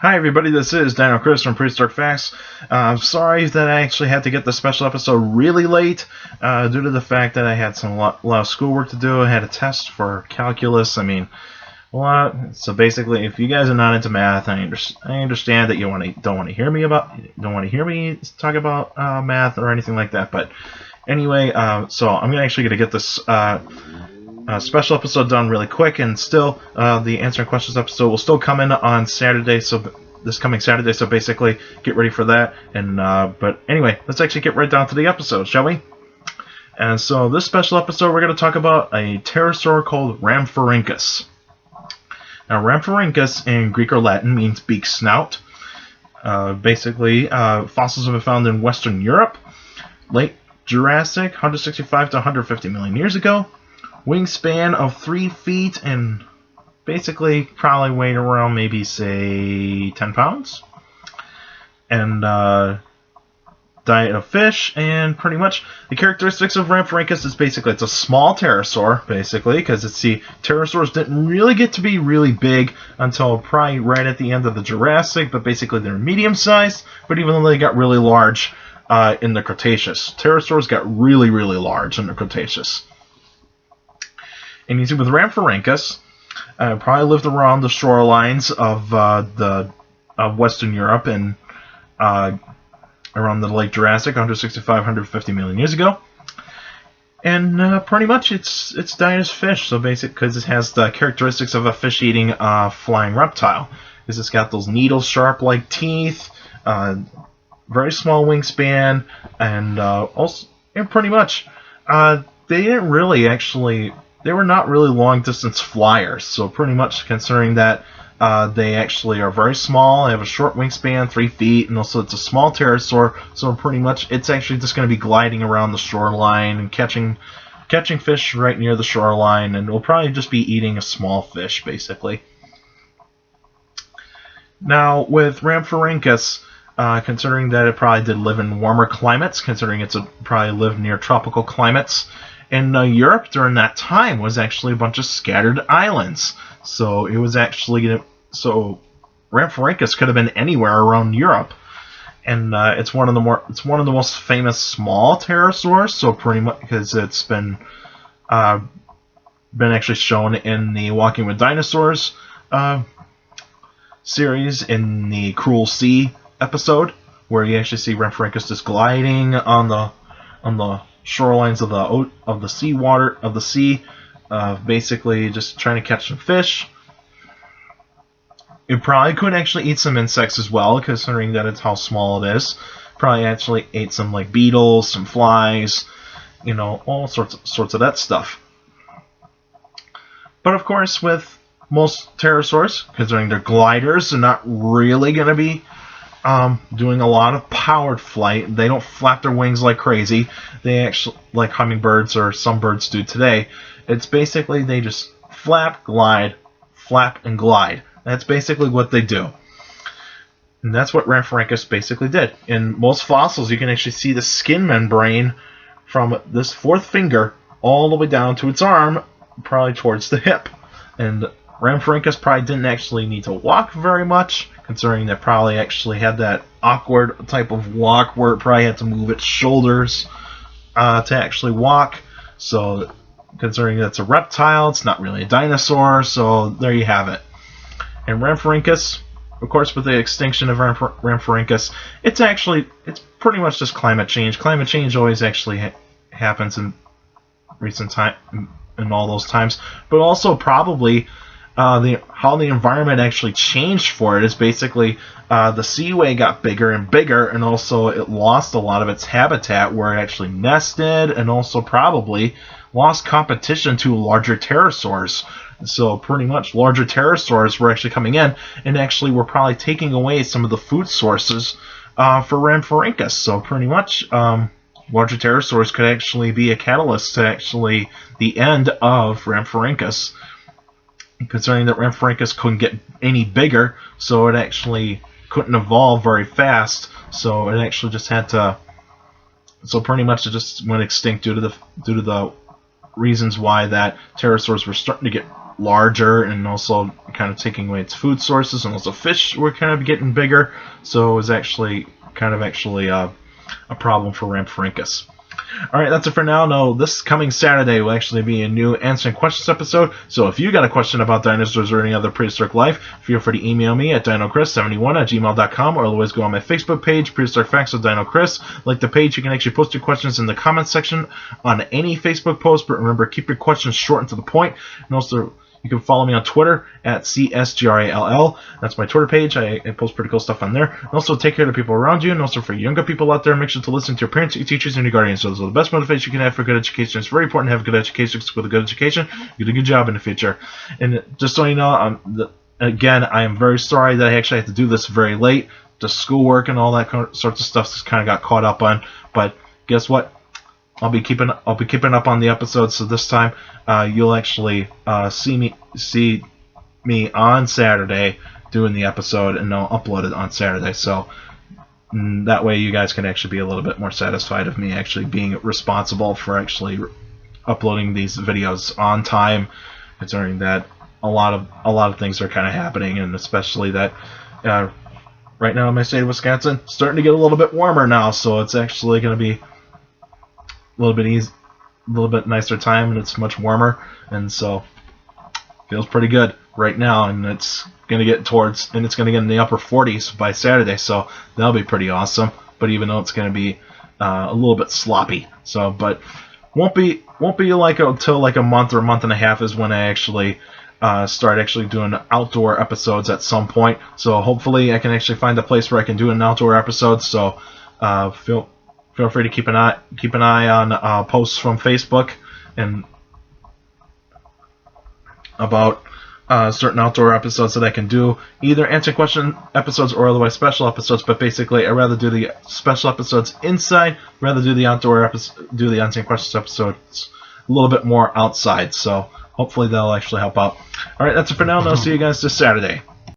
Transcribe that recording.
Hi everybody, this is Dino Chris from Prehistoric Facts. I'm sorry that I actually had to get the special episode really late due to the fact that I had a lot of schoolwork to do. I had a test for calculus. A lot. So basically, if you guys are not into math, I understand that you don't want to hear me talk about math or anything like that. But anyway, so I'm actually going to get this special episode done really quick, and still the answering questions episode will still come in on Saturday, so this coming Saturday, so basically get ready for that. And but anyway, let's actually get right down to the episode, shall we? And so this special episode, we're going to talk about a pterosaur called Rhamphorhynchus. Now, Rhamphorhynchus in Greek or Latin means beak snout. Basically, fossils have been found in Western Europe, late Jurassic, 165 to 150 million years ago. Wingspan of 3 feet and basically probably weighed around maybe, say, 10 pounds. And diet of fish, and pretty much the characteristics of Rhamphorhynchus is basically it's a small pterosaur, basically, because pterosaurs didn't really get to be really big until probably right at the end of the Jurassic, but basically they're medium-sized, but even though they got really large in the Cretaceous. Pterosaurs got really, really large in the Cretaceous. And you see with Rhamphorhynchus, probably lived around the shorelines of Western Europe and around the late Jurassic, 165, 150 million years ago. And pretty much its diet is fish, so basically because it has the characteristics of a fish-eating flying reptile. Because it's got those needle-sharp like teeth, very small wingspan, and also, and pretty much they were not really long-distance flyers, so pretty much considering that they actually are very small, they have a short wingspan, 3 feet, and also it's a small pterosaur, so pretty much it's actually just going to be gliding around the shoreline and catching fish right near the shoreline, and will probably just be eating a small fish, basically. Now, with Rhamphorhynchus, considering that it probably did live in warmer climates, considering it's probably lived near tropical climates, and Europe during that time was actually a bunch of scattered islands. So it was actually Rhamphorhynchus could have been anywhere around Europe, and it's one of the most famous small pterosaurs. So pretty much because it's been actually shown in the Walking with Dinosaurs series in the Cruel Sea episode, where you actually see Rhamphorhynchus just gliding on the shorelines of the sea, basically just trying to catch some fish. It probably could actually eat some insects as well, considering that it's how small it is. Probably actually ate some like beetles, some flies, all sorts of that stuff. But of course, with most pterosaurs, considering they're gliders, they're not really going to be doing a lot of powered flight. They don't flap their wings like crazy. They actually, like hummingbirds or some birds do today, it's basically they just flap, and glide. That's basically what they do. And that's what Rhamphorhynchus basically did. In most fossils, you can actually see the skin membrane from this fourth finger all the way down to its arm, probably towards the hip. And Rhamphorhynchus probably didn't actually need to walk very much, considering that probably actually had that awkward type of walk where it probably had to move its shoulders to actually walk. So considering that it's a reptile, it's not really a dinosaur, so there you have it. And Rhamphorhynchus, of course, with the extinction of Rhamphorhynchus, it's pretty much just climate change. Climate change always actually happens in recent time, in all those times, but also probably how the environment actually changed for it is basically the seaway got bigger and bigger, and also it lost a lot of its habitat where it actually nested, and also probably lost competition to larger pterosaurs. So pretty much larger pterosaurs were actually coming in, and actually were probably taking away some of the food sources for Rhamphorhynchus. So pretty much larger pterosaurs could actually be a catalyst to actually the end of Rhamphorhynchus. Considering that Rhamphorhynchus couldn't get any bigger, so it actually couldn't evolve very fast, so it actually just had to. So pretty much it just went extinct due to the reasons why that pterosaurs were starting to get larger, and also kind of taking away its food sources, and also fish were kind of getting bigger, so it was actually a problem for Rhamphorhynchus. Alright, that's it for now. No, this coming Saturday will actually be a new Answering Questions episode, so if you got a question about dinosaurs or any other prehistoric life, feel free to email me at dinochrist71@gmail.com, or otherwise go on my Facebook page, Prehistoric Facts with Dino Chris. Like the page, you can actually post your questions in the comments section on any Facebook post, but remember, keep your questions short and to the point. And also, you can follow me on Twitter at CSGRALL. That's my Twitter page. I post pretty cool stuff on there. And also, take care of the people around you. And also, for younger people out there, make sure to listen to your parents, your teachers, and your guardians. Those are the best motivation you can have for good education. It's very important to have a good education, because with a good education, you get a good job in the future. And just so you know, again, I am very sorry that I actually had to do this very late. The schoolwork and all that sorts of stuff just kind of got caught up on. But guess what? I'll be keeping up on the episodes, so this time you'll actually see me on Saturday doing the episode, and I'll upload it on Saturday. So that way you guys can actually be a little bit more satisfied of me actually being responsible for actually uploading these videos on time, considering that a lot of things are kind of happening, and especially that right now in my state of Wisconsin, it's starting to get a little bit warmer now, so it's actually going to be a little bit nicer time, and it's much warmer, and so feels pretty good right now, and it's gonna get in the upper 40s by Saturday, so that'll be pretty awesome. But even though it's gonna be a little bit sloppy, so but won't be like until like a month or a month and a half is when I actually start actually doing outdoor episodes at some point. So hopefully I can actually find a place where I can do an outdoor episode. So feel free to keep an eye on posts from Facebook and about certain outdoor episodes that I can do, either answering question episodes or otherwise special episodes. But basically, I'd rather do the special episodes inside, rather do the answering questions episodes a little bit more outside. So hopefully that'll actually help out. All right, that's it for now, and I'll see you guys this Saturday.